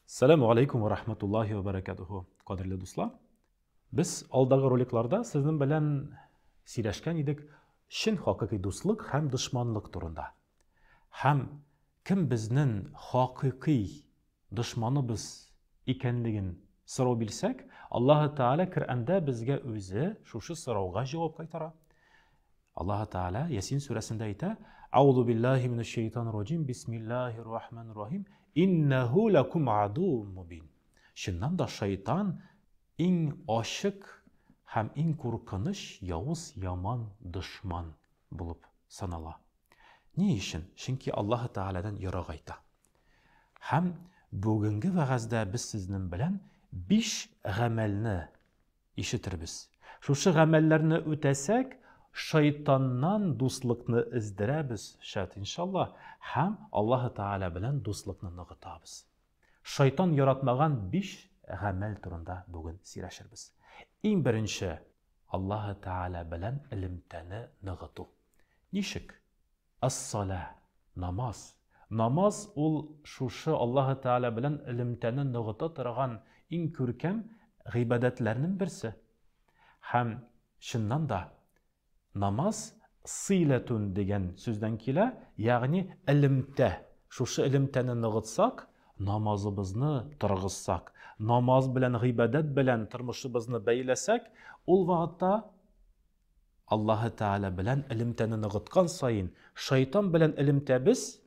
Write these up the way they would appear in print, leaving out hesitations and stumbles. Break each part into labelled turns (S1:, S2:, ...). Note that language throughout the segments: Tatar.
S1: Assalamu alaikum wa rahmatullahi wa barakatuhu. Qadrli do'stlar, biz oldagi roliklarda sizning bilan сөйләшкән идек шин хакыйкый дуслык һәм дошманлык турында. Һәм кем безнең хакыйкый дошманыбыз икәнлеген сорау билсәк, Аллаһ Таала Коръәндә безгә үзе шушы сорауга җавап кайтара. Аллаһ Таала Ясин сүрәсендә әйтә: "Аузу биллаһи минәш шәйтанир раҗим. Бисмиллаһир рахманир рахим. Иннаху лакум адуум мубин." Шуннан да шайтан иң ачык һәм иң куркыныч явыз яман дошман булып санала. Ни өчен? Чөнки Аллаһ Тааладан ярак айта. Һәм бүгенге вәгазьдә без сезнең белән 5 гамәлне ишетербез. Шушы гамәлләрне үтәсәк, шайтаннан дуслыкны издерәбез, шәт иншаллах, һәм Аллаһ Таала белән дуслыкны ныгытабыз. Шайтан яратмаган 5 гамәл турында бүген сөйләшербез. Иң беренче, Аллаһ Таала белән элемтәне ныгыту. Ничек? Ас-сала, намаз. Намаз ул шушы Аллаһ Таала белән элемтәне ныгыта торган иң күркәм гыйбадәтләрнең берсе. Һәм шуннан да намаз сыйлатун дигән сүздән килә, ягъни элемтә. Шушы элемтәне ныгытсак, намазыбызны торгызсак, намаз белән гыйбадәт белән тормышыбызны бәйләсәк, ул вакытта Аллаһ Таала белән элемтәне ныгыткан саен, шайтан белән элемтәбез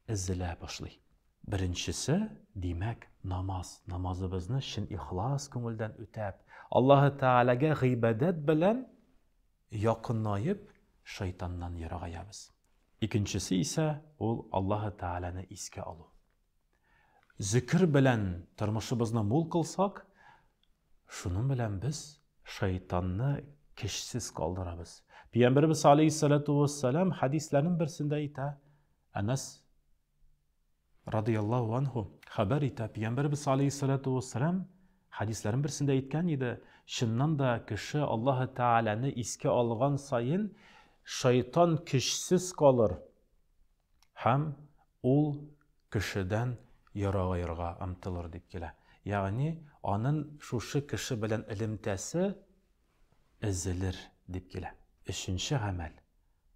S1: изелә башлый. Беренчесе, димәк, намаз. Намазыбызны чын ихлас күңелдән үтәп, Аллаһ Таалага гыйбадәт белән якынайып, шайтаннан ерагаябыз. Икенчесе исә ул Аллаһ Тааланы искә алу. Зикр белән тормышыбызны мул кылсак, шуның белән без шайтанны кешсез калдырабыз. Пәйгамбәрбез алейһиссалату вассалам хадисләрнең берсендә әйтә, Анас радиллаһу анһу хәбәр итә, Пәйгамбәрбез алейһиссалату вассалам хадисләрнең берсендә әйткән иде, шуннан да кеше Аллаһ Тааланы искә алган саен шайтан кешсез калыр һәм ул кешедән ярагайырга омтылыр дип килә. Ягъни аның шушы кеше белән элемтәсе изелер дип килә. Өченче гамәл.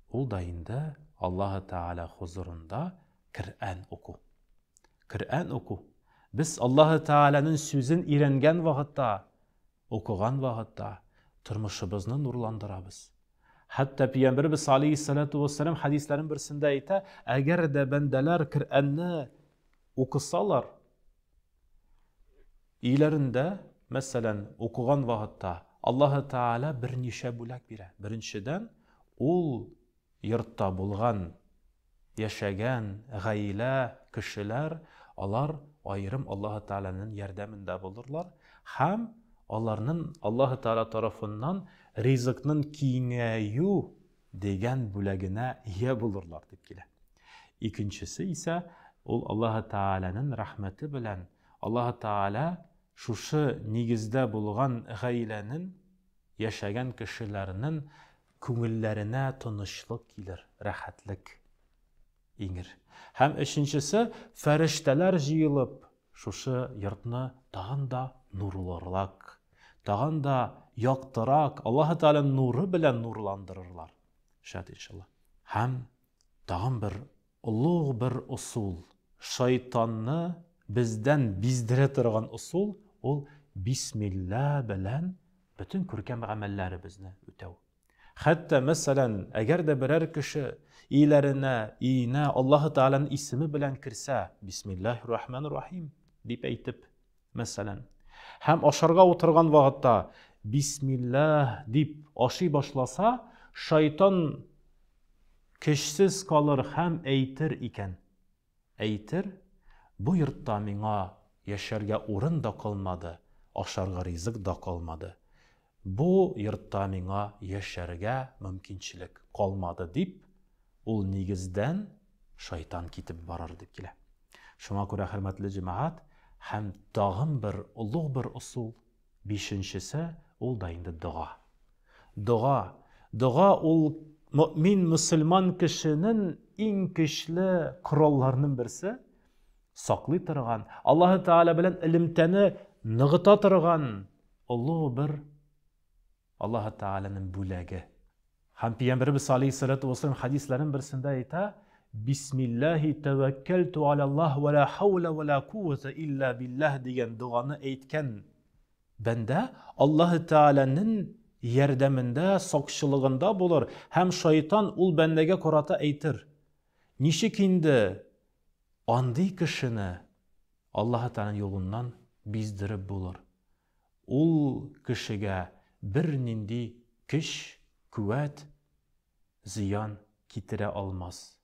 S1: Ул да инде Аллаһ Таала хузурында Коръән уку. Коръән уку. Без Аллаһ Тааланың сүзен өйрәнгән вакытта, укыган вакытта тормышыбызны нурландырабыз. Хәтта Пәйгамбәрбез алейһиссалату вассалам хадисләрнең берсендә әйтә, әгәр дә бәндәләр Коръәнне укысалар, өйләрендә, мәсәлән, укыган вакытта Аллаһ Таала берничә бүләк бирә. Беренчедән, ул йортта булган, яшәгән гаилә, кешеләр, алар айрым Аллаһ Тааланың ярдәмендә булырлар һәм аларның Аллаһ Таала тарафыннан ризыкның киңәю дигән бүләгенә ия булырлар дип килә. Икенчесе исә ул Аллаһ Тааланың рәхмәте белән Аллаһ Таала шушы нигездә булган гаиләнең, яшәгән кешеләрнең күңелләренә тынычлык килер, рәхәтлек иңер. Һәм өченчесе, фәрештәләр җыелып, шушы йортны тагын да нурлырак, тагын да яктырак, Аллаһ Тааланың нуры белән нурландырырлар. Шәт иншаллах. Һәм тагын бер улуг бер усул, шайтанны бездән биздерә торган усул, ул бисмилла белән бөтен күркәм гамәлләребезне үтәү. Хәтта мәсәлән, әгәр дә берәр кеше өйләренә Аллаһ Тааланың исеме белән кирсә, бисмиллаһир рахманир рахим дип әйтеп, мәсәлән, һәм ашарга утырган вакытта бисмиллаһ дип ашый башласа, шайтан кешсез калыр һәм әйтер икән. Әйтер, бу йортта миңа яшәргә урын да калмады, ашарга ризык да калмады. Бу йортта миңа яшәргә мөмкинчелек калмады дип, ул нигездән шайтан китеп барыр дип килә. Шуңа күрә, хөрмәтле җәмәгать, һәм тагын бер улуг бер усул, бишенчесе, ул да инде дуа. Дуа ул мөмин, мөселман кешенең иң көчле коралларының берсе. саклый торган, Аллаһы Тәгалә белән элемтәне ныгыта торган олуг бер Аллаһы Тәгаләнең бүләге. Һәм Пәйгамбәрбез алейһиссалату вассалам хадисләрен берсендә әйтә: Бисмиллахи тәвәккәлту алаллаһ ва ла хаула ва ла куввата илля биллаһ дигән дуганы әйткән бәндә Аллаһы Тәгаләнең ярдәмендә, сакчылыгында булыр. Һәм шайтан ул бәндәгә карата әйтер: Ничек инде андый кешене Аллаһы Тәгаләнең юлыннан биздереп булыр? Ул кешегә бер нинди көч, куәт, зыян китерә алмас.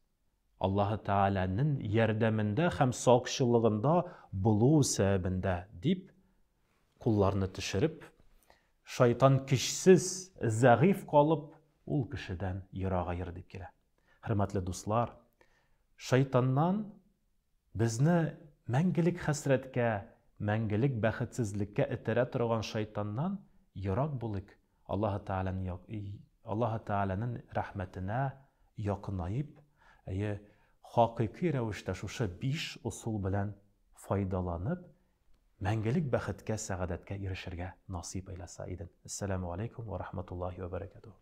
S1: Аллаһы Тәгаләнең ярдәмендә һәм сакчылыгында булу сәбәбендә дип кулларны төшереп, шайтан көчсез, зәгыйф калып, ул кешедән ерагайыр дип килә. Хөрмәтле дуслар, шайтаннан безне мәңгелек хәсрәткә, мәңгелек бәхетсезлеккә этәрә торган шайтаннан ерак булыйк. Аллаһы Тәгаләнең рәхмәтенә якынайып, хакыйкый рәвештә шушы 5 усул белән файдаланып, мәңгелек бәхеткә, сәгадәткә ирешергә насип әйләсә иден. Ассаламу алейкум ва рахматуллаһи ва баракатуһ.